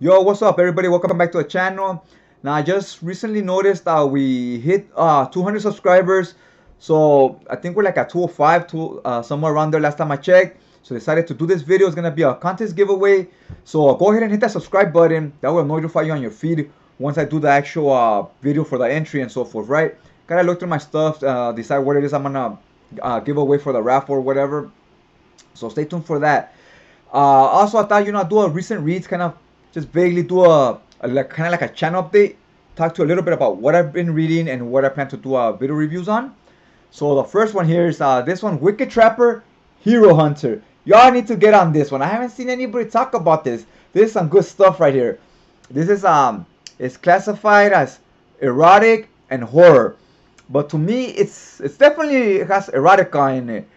Yo, what's up, everybody? Welcome back to the channel. Now, I just recently noticed that we hit 200 subscribers. So I think we're like at 205, somewhere around there last time I checked. So decided to do this video. It's gonna be a contest giveaway. So go ahead and hit that subscribe button. That will notify you on your feed once I do the actual video for the entry and so forth, right? Gotta look through my stuff, decide what it is I'm gonna give away for the raffle or whatever. So stay tuned for that. Also, I thought, I'd do a recent reads, kind of just vaguely do kind of like a channel update, talk to you a little bit about what I've been reading and what I plan to do video reviews on. So the first one here is this one, Wicked Trapper, Hero Hunter. Y'all need to get on this one. I haven't seen anybody talk about this. This is some good stuff right here. This is it's classified as erotic and horror, but to me, it's definitely, it has erotica in it.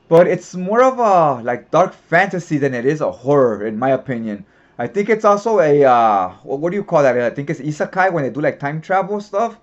But it's more of a like dark fantasy than it is a horror, in my opinion. I think it's also a what do you call that? I think it's isekai when they do like time travel stuff.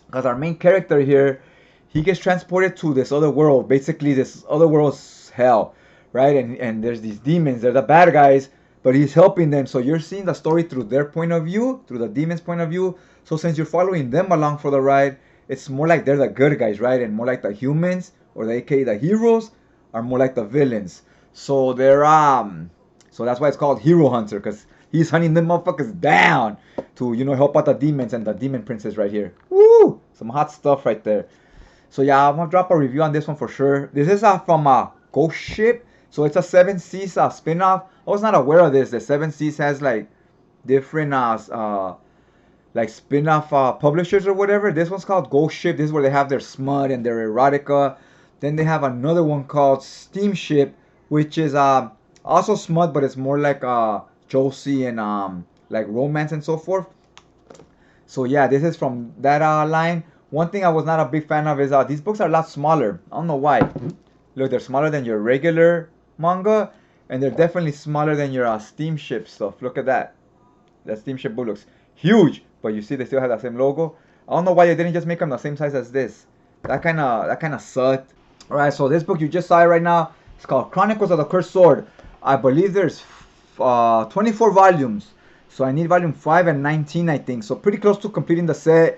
Because our main character here, he gets transported to this other world. Basically, this other world's hell, right? And there's these demons. They're the bad guys, but he's helping them. So you're seeing the story through their point of view, through the demons' point of view. So since you're following them along for the ride, it's more like they're the good guys, right? And more like the humans, or the aka the heroes, are more like the villains. So they're so that's why it's called Hero Hunter, because he's hunting them motherfuckers down to help out the demons and the demon princess right here. Woo! Some hot stuff right there. So yeah, I'm gonna drop a review on this one for sure. This is from Ghost Ship. So it's a Seven Seas spin-off. I was not aware of this. The Seven Seas has like different like spin-off publishers or whatever. This one's called Ghost Ship. This is where they have their smut and their erotica. Then they have another one called Steamship, which is also smut, but it's more like Josie and like romance and so forth. So yeah, this is from that line. One thing I was not a big fan of is these books are a lot smaller. I don't know why. Look, they're smaller than your regular manga, and they're definitely smaller than your Steamship stuff. Look at that. That Steamship book looks huge, but you see they still have the same logo. I don't know why they didn't just make them the same size as this. That kind of sucked. All right, so this book you just saw it right now. It's called Chronicles of the Cursed Sword. I believe there's 24 volumes. So I need volume 5 and 19, I think. So pretty close to completing the set.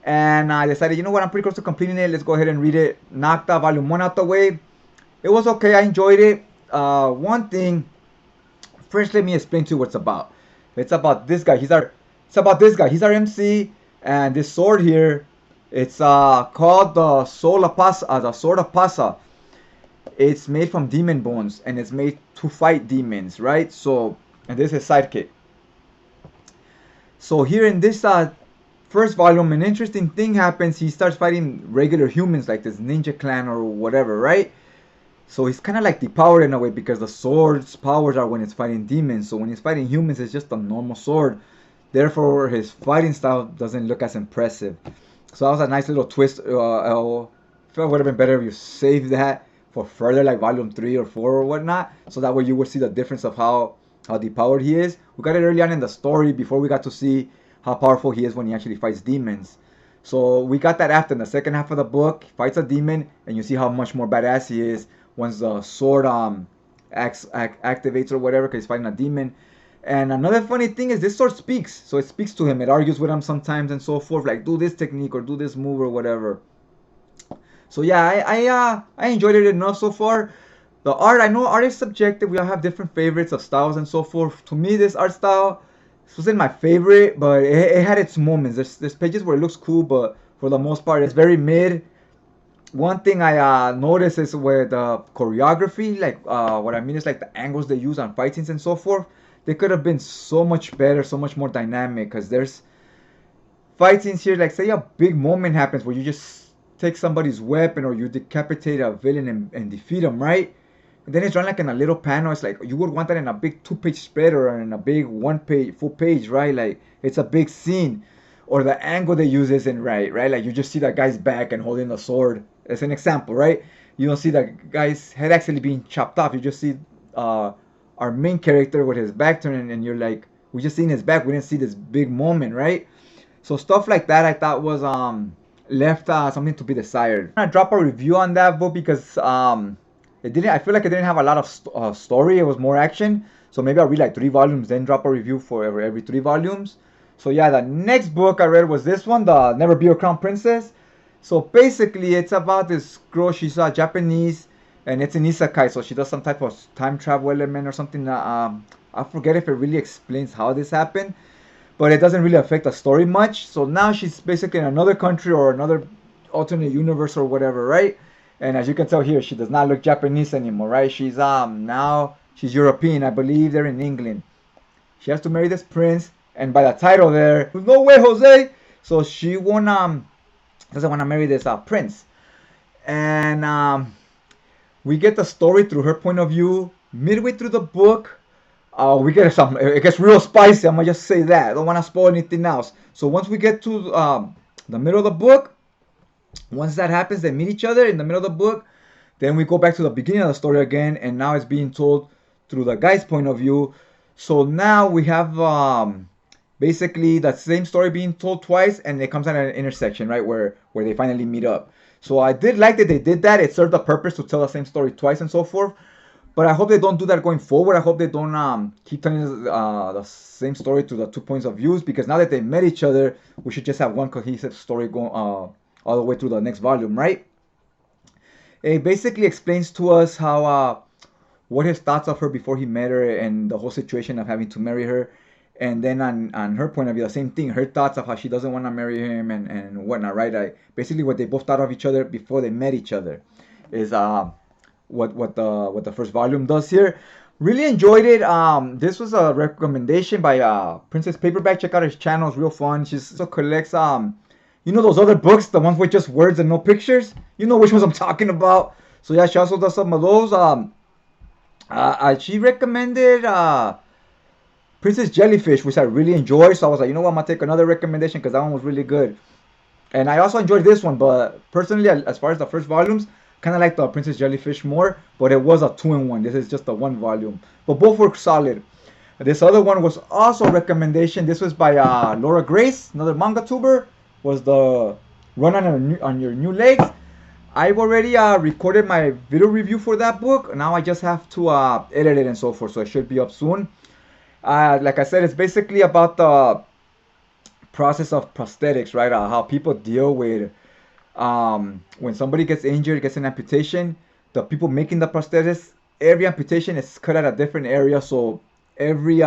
And I decided, you know what, I'm pretty close to completing it. Let's go ahead and read it. Knocked out volume 1 out the way. It was okay. I enjoyed it. One thing. First, let me explain to you what it's about. It's about this guy. It's about this guy. He's our MC. And this sword here, it's called the Sword of Pasa. It's made from demon bones, and it's made to fight demons, right? So, and this is sidekick. So here in this first volume, an interesting thing happens. He starts fighting regular humans like this ninja clan or whatever, right? So he's kind of like depowered in a way, because the sword's powers are when it's fighting demons. So when he's fighting humans, it's just a normal sword. Therefore, his fighting style doesn't look as impressive. So that was a nice little twist. I feel it would have been better if you saved that for further, like volume 3 or 4 or whatnot. So that way you would see the difference of how depowered he is. We got it early on in the story before we got to see how powerful he is when he actually fights demons. So we got that after in the second half of the book. He fights a demon, and you see how much more badass he is once the sword activates or whatever, because he's fighting a demon. And another funny thing is this sword speaks. So it speaks to him. It argues with him sometimes and so forth. Like, do this technique or do this move or whatever. So yeah, I enjoyed it enough so far. The art, I know art is subjective. We all have different favorites of styles and so forth. To me, this art style, this wasn't my favorite, but it had its moments. There's pages where it looks cool, but for the most part, it's very mid. One thing I noticed is with the choreography, like what I mean is like the angles they use on fight scenes and so forth. They could have been so much better, so much more dynamic, because there's fight scenes here, like say a big moment happens where you just take somebody's weapon or you decapitate a villain and defeat him, right? And then it's run like in a little panel. It's like you would want that in a big 2-page spread or in a big 1-page, full page, right? Like it's a big scene. Or the angle they use isn't right? Like you just see that guy's back and holding the sword. As an example, right? You don't see that guy's head actually being chopped off. You just see our main character with his back turned, and you're like, we just seen his back. We didn't see this big moment, right? So stuff like that I thought was left something to be desired. I'm gonna drop a review on that book because it didn't. I feel like it didn't have a lot of story. It was more action. So maybe I'll read like 3 volumes, then drop a review for every 3 volumes. So yeah, the next book I read was this one, the Never Be a Crown Princess. So basically, it's about this girl. She's Japanese, and it's an isekai. So she does some type of time travel element or something. I forget if it really explains how this happened, but it doesn't really affect the story much. So now she's basically in another country or another alternate universe or whatever, right? And as you can tell here, she does not look Japanese anymore, right? She's now she's European. I believe they're in England. She has to marry this prince, and by the title there, no way, Jose. So she won't doesn't want to marry this prince, and we get the story through her point of view. Midway through the book, we get some. It gets real spicy. I'm gonna just say that. I don't want to spoil anything else. So once we get to the middle of the book, once that happens, they meet each other in the middle of the book. Then we go back to the beginning of the story again, and now it's being told through the guy's point of view. So now we have basically the same story being told twice, and it comes at an intersection, right, where they finally meet up. So I did like that they did that. It served the purpose to tell the same story twice and so forth. But I hope they don't do that going forward. I hope they don't keep telling the same story to the 2 points of views, because now that they met each other, we should just have one cohesive story going all the way through the next volume, right? It basically explains to us how what his thoughts of her before he met her, and the whole situation of having to marry her. And then on her point of view, the same thing, her thoughts of how she doesn't want to marry him and whatnot, right? Basically what they both thought of each other before they met each other is what the first volume does here. Really enjoyed it. This was a recommendation by Princess Paperback. Check out his channel, it's real fun. She also collects you know those other books, the ones with just words and no pictures? You know which ones I'm talking about. So yeah, she also does some of those. She recommended Princess Jellyfish, which I really enjoyed. So I was like, you know what, I'm gonna take another recommendation because that one was really good. And I also enjoyed this one, but personally, as far as the first volumes, kind of like the Princess Jellyfish more, but it was a 2-in-1. This is just a 1 volume, but both were solid. This other one was also a recommendation. This was by Laura Grace, another manga tuber. Was the Run on Your New Legs. I've already recorded my video review for that book. Now I just have to edit it and so forth, so it should be up soon. Like I said, it's basically about the process of prosthetics, right? How people deal with when somebody gets injured, gets an amputation. The people making the prosthetics, every amputation is cut at a different area, so every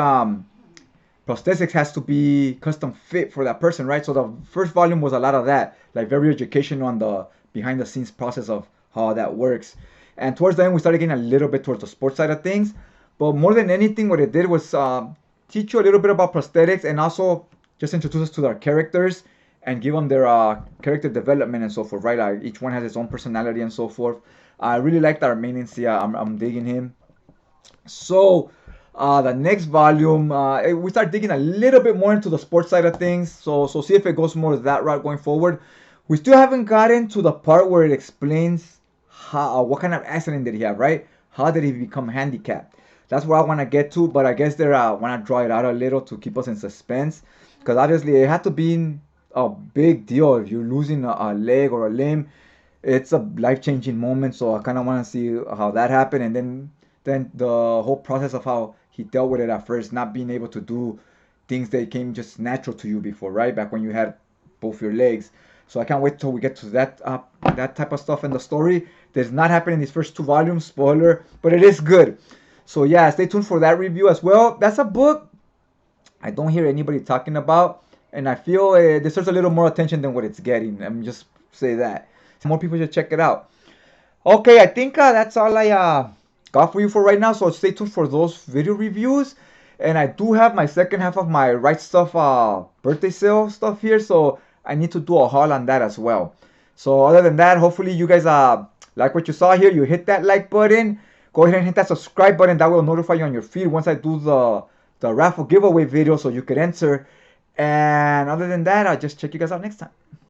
prosthetics has to be custom fit for that person, right? So the first volume was a lot of that, like very educational on the behind the scenes process of how that works. And towards the end, we started getting a little bit towards the sports side of things. But more than anything, what it did was teach you a little bit about prosthetics, and also just introduce us to their characters and give them their character development and so forth, right? Each one has its own personality and so forth. I really liked our main NC. I'm digging him. So the next volume, we start digging a little bit more into the sports side of things. So see if it goes more that route going forward. We still haven't gotten to the part where it explains how what kind of accident did he have, right? How did he become handicapped? That's what I want to get to, but I guess they want to draw it out a little to keep us in suspense, because obviously it had to be a big deal. If you're losing a leg or a limb, it's a life-changing moment. So I kind of want to see how that happened, and then the whole process of how he dealt with it at first, not being able to do things that came just natural to you before, right? Back when you had both your legs. So I can't wait till we get to that type of stuff in the story. Does not happen in these first 2 volumes, spoiler, but it is good. So yeah, stay tuned for that review as well. That's a book I don't hear anybody talking about, and I feel it deserves a little more attention than what it's getting. Let me just say that. More people should check it out. Okay, I think that's all I got for you for right now. So stay tuned for those video reviews. And I do have my second half of my Right Stuff birthday sale stuff here, so I need to do a haul on that as well. So other than that, hopefully you guys like what you saw here. You hit that like button. Go ahead and hit that subscribe button. That will notify you on your feed once I do the raffle giveaway video, so you could enter. And other than that, I'll just check you guys out next time.